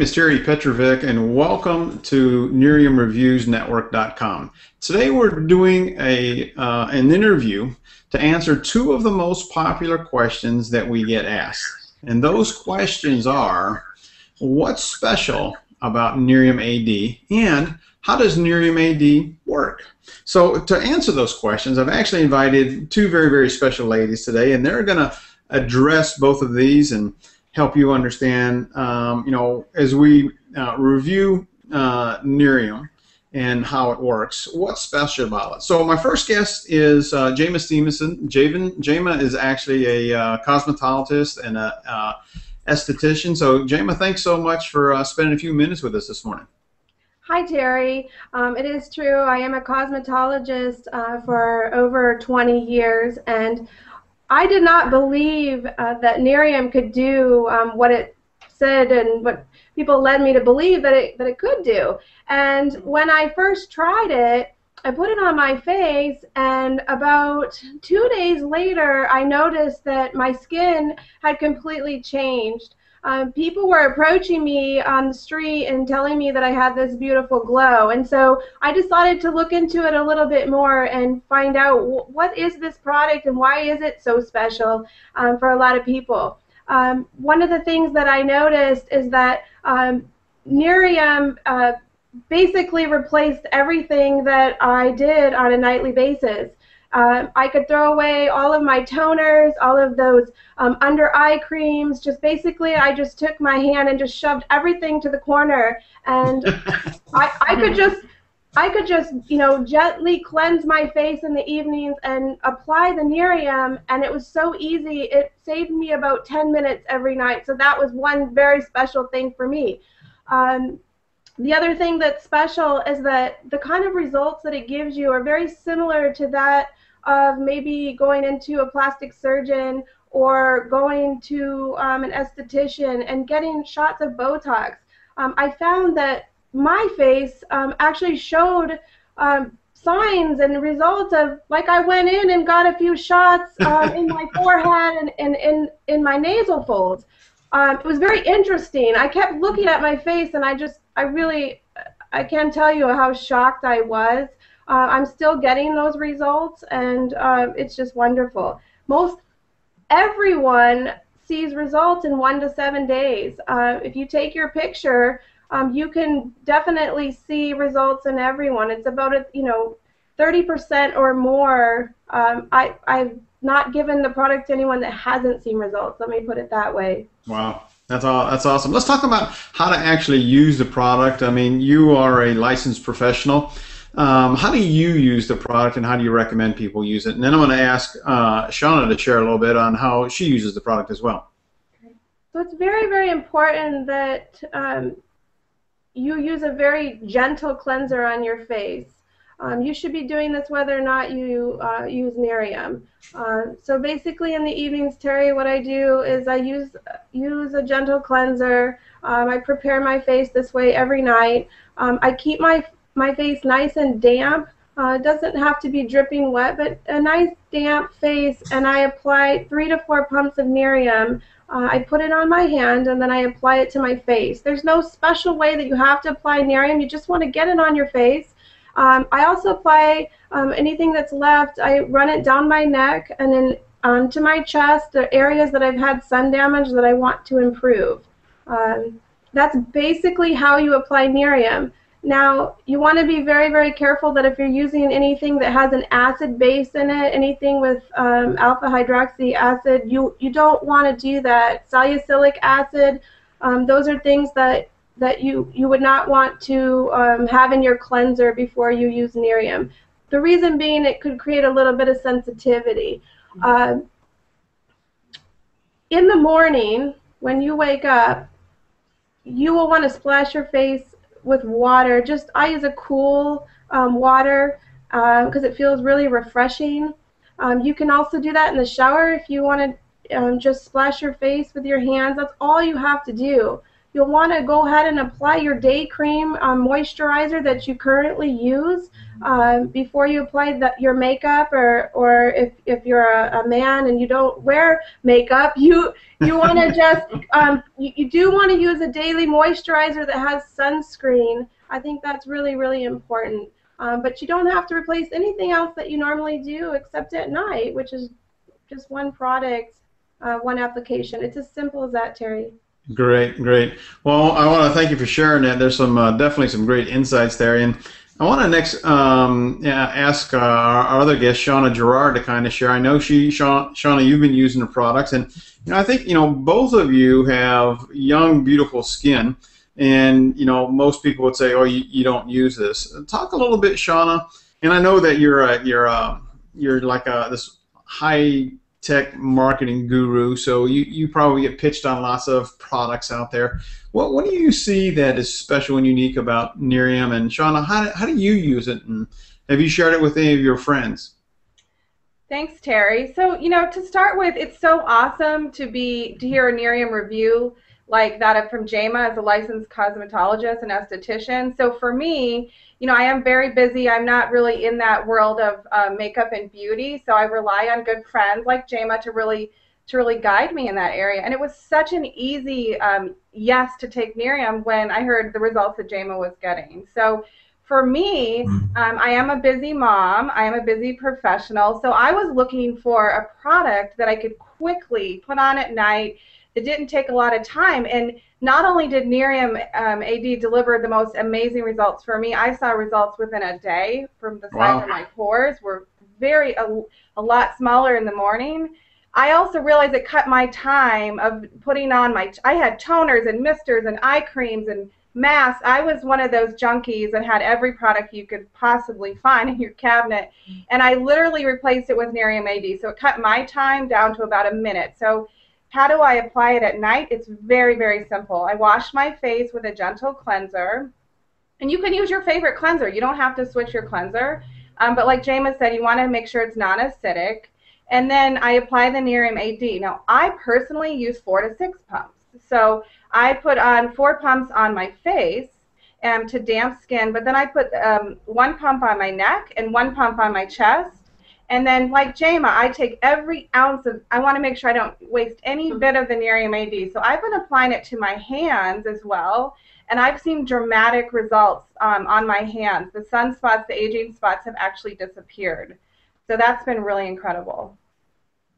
name is Terry Petrovick, and welcome to NeriumReviewsNetwork.com. Today we're doing an interview to answer two of the most popular questions that we get asked. And those questions are, what's special about Nerium AD, and how does Nerium AD work? So to answer those questions, I've actually invited two very, very special ladies today, and they're going to address both of these and help you understand, you know, as we review Nerium and how it works, what's special about it. So my first guest is Jma Stephenson. Jma is actually a cosmetologist and a esthetician. So Jma, thanks so much for spending a few minutes with us this morning. Hi, Terry. It is true. I am a cosmetologist for over 20 years, and I did not believe that Nerium could do what it said and what people led me to believe that it could do. And when I first tried it, I put it on my face, and about 2 days later, I noticed that my skin had completely changed. People were approaching me on the street and telling me that I had this beautiful glow, and so I decided to look into it a little bit more and find out what is this product and why is it so special for a lot of people. One of the things that I noticed is that Nerium basically replaced everything that I did on a nightly basis. I could throw away all of my toners, all of those under eye creams. Just basically, I just took my hand and just shoved everything to the corner, and I could just you know, gently cleanse my face in the evenings and apply the Nerium, and it was so easy. It saved me about 10 minutes every night. So that was one very special thing for me. The other thing that's special is that the kind of results that it gives you are very similar to that of maybe going into a plastic surgeon or going to an esthetician and getting shots of Botox. I found that my face actually showed signs and results of, like, I went in and got a few shots in my forehead and in my nasal folds. It was very interesting. I kept looking at my face, and I can't tell you how shocked I was. I'm still getting those results, and it's just wonderful. Most everyone sees results in 1 to 7 days. If you take your picture, you can definitely see results in everyone. It's about 30% or more. I've not given the product to anyone that hasn't seen results. Let me put it that way. Wow, that's awesome. Let's talk about how to actually use the product. I mean, you are a licensed professional. How do you use the product, and how do you recommend people use it? And then I'm going to ask Shawna to share a little bit on how she uses the product as well. So it's very, very important that you use a very gentle cleanser on your face. You should be doing this whether or not you use Nerium. So basically in the evenings, Terry, what I do is I use a gentle cleanser. I prepare my face this way every night. I keep my face nice and damp. It doesn't have to be dripping wet, but a nice damp face, and I apply 3 to 4 pumps of Nerium. I put it on my hand, and then I apply it to my face. There's no special way that you have to apply Nerium. You just want to get it on your face. I also apply anything that's left. I run it down my neck and then onto my chest, the areas that I've had sun damage that I want to improve. That's basically how you apply Nerium. Now, you want to be very, very careful that if you're using anything that has an acid base in it, anything with alpha hydroxy acid, you don't want to do that. Salicylic acid, those are things that you would not want to have in your cleanser before you use Nerium. The reason being, it could create a little bit of sensitivity. In the morning, when you wake up, you will want to splash your face with water. I use a cool water because it feels really refreshing. You can also do that in the shower if you want to just splash your face with your hands. That's all you have to do. you'll want to go ahead and apply your day cream moisturizer that you currently use before you apply your makeup, or if you're a man and you don't wear makeup, you want to just you do want to use a daily moisturizer that has sunscreen. I think that's really, really important. But you don't have to replace anything else that you normally do except at night, which is just one product, one application. It's as simple as that, Terry. Great, great. Well, I want to thank you for sharing that. There's some definitely some great insights there. And I want to next ask our other guest, Shawna Giriad, to kind of share. I know Shawna, you've been using the products, and I think both of you have young, beautiful skin. And most people would say, "Oh, you don't use this." Talk a little bit, Shawna. And I know that you're like this high-tech marketing guru, so you probably get pitched on lots of products out there. What do you see that is special and unique about Nerium? And Shawna, how do you use it? And have you shared it with any of your friends? Thanks, Terry. So to start with, it's so awesome to hear a Nerium review like that from Jma as a licensed cosmetologist and esthetician. So for me, I am very busy. I'm not really in that world of makeup and beauty, so I rely on good friends like Jma to really guide me in that area. And it was such an easy yes to take Nerium when I heard the results that Jma was getting. So for me, I am a busy mom. I am a busy professional. So I was looking for a product that I could quickly put on at night. It didn't take a lot of time, and not only did Nerium AD deliver the most amazing results for me, I saw results within a day from the size of my pores were a lot smaller in the morning. I also realized it cut my time of putting on I had toners and misters and eye creams and masks. I was one of those junkies that had every product you could possibly find in your cabinet, and I literally replaced it with Nerium AD, so it cut my time down to about a minute. So how do I apply it at night? It's very, very simple. I wash my face with a gentle cleanser. And you can use your favorite cleanser. You don't have to switch your cleanser. But like Jma said, you want to make sure it's non-acidic. And then I apply the Nerium AD. Now, I personally use 4 to 6 pumps. So I put on 4 pumps on my face to damp skin. But then I put 1 pump on my neck and 1 pump on my chest. And then, like Jma, I take every ounce I want to make sure I don't waste any bit of the Nerium AD. So I've been applying it to my hands as well, and I've seen dramatic results on my hands. The sunspots, the aging spots have actually disappeared. So that's been really incredible.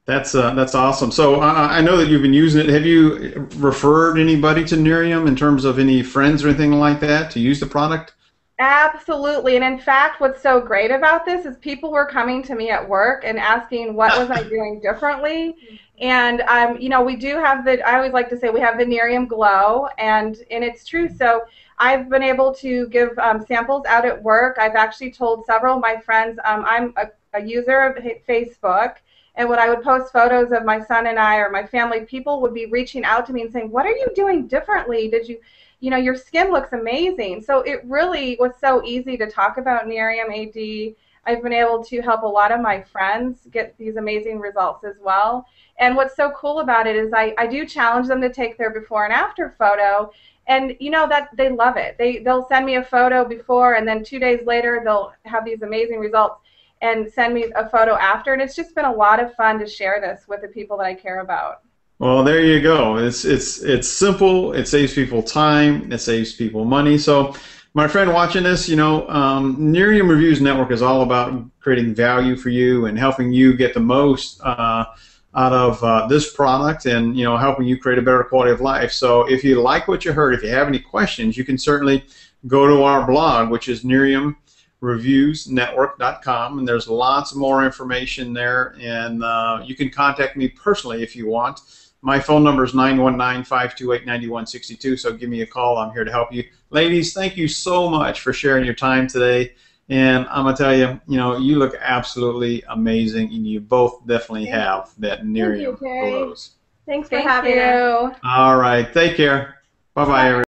That's awesome. So I know that you've been using it. Have you referred anybody to Nerium in terms of any friends or anything like that to use the product? Absolutely. And in fact, what's so great about this is people were coming to me at work and asking what was I doing differently. And we do have I always like to say we have the Nerium Glow, and it's true. So I've been able to give samples out at work. I've actually told several of my friends I'm a user of Facebook, and when I would post photos of my son and I or my family, people would be reaching out to me and saying, "What are you doing differently? Did you your skin looks amazing." So it really was so easy to talk about Nerium AD. I've been able to help a lot of my friends get these amazing results as well. And what's so cool about it is I do challenge them to take their before and after photo, and that they love it. They'll send me a photo before, and then 2 days later they'll have these amazing results and send me a photo after. And it's just been a lot of fun to share this with the people that I care about. Well, there you go. It's simple. It saves people time. It saves people money. So, my friend watching this, Nerium Reviews Network is all about creating value for you and helping you get the most out of this product, and helping you create a better quality of life. So, if you like what you heard, if you have any questions, you can certainly go to our blog, which is NeriumReviewsNetwork.com, and there's lots more information there. And you can contact me personally if you want. My phone number is 919-528-9162, so give me a call. I'm here to help you. Ladies, thank you so much for sharing your time today. And I'm going to tell you, you look absolutely amazing, and you both definitely have that Nerium glows. Thanks for having us. All right. Take care. Bye-bye, everyone.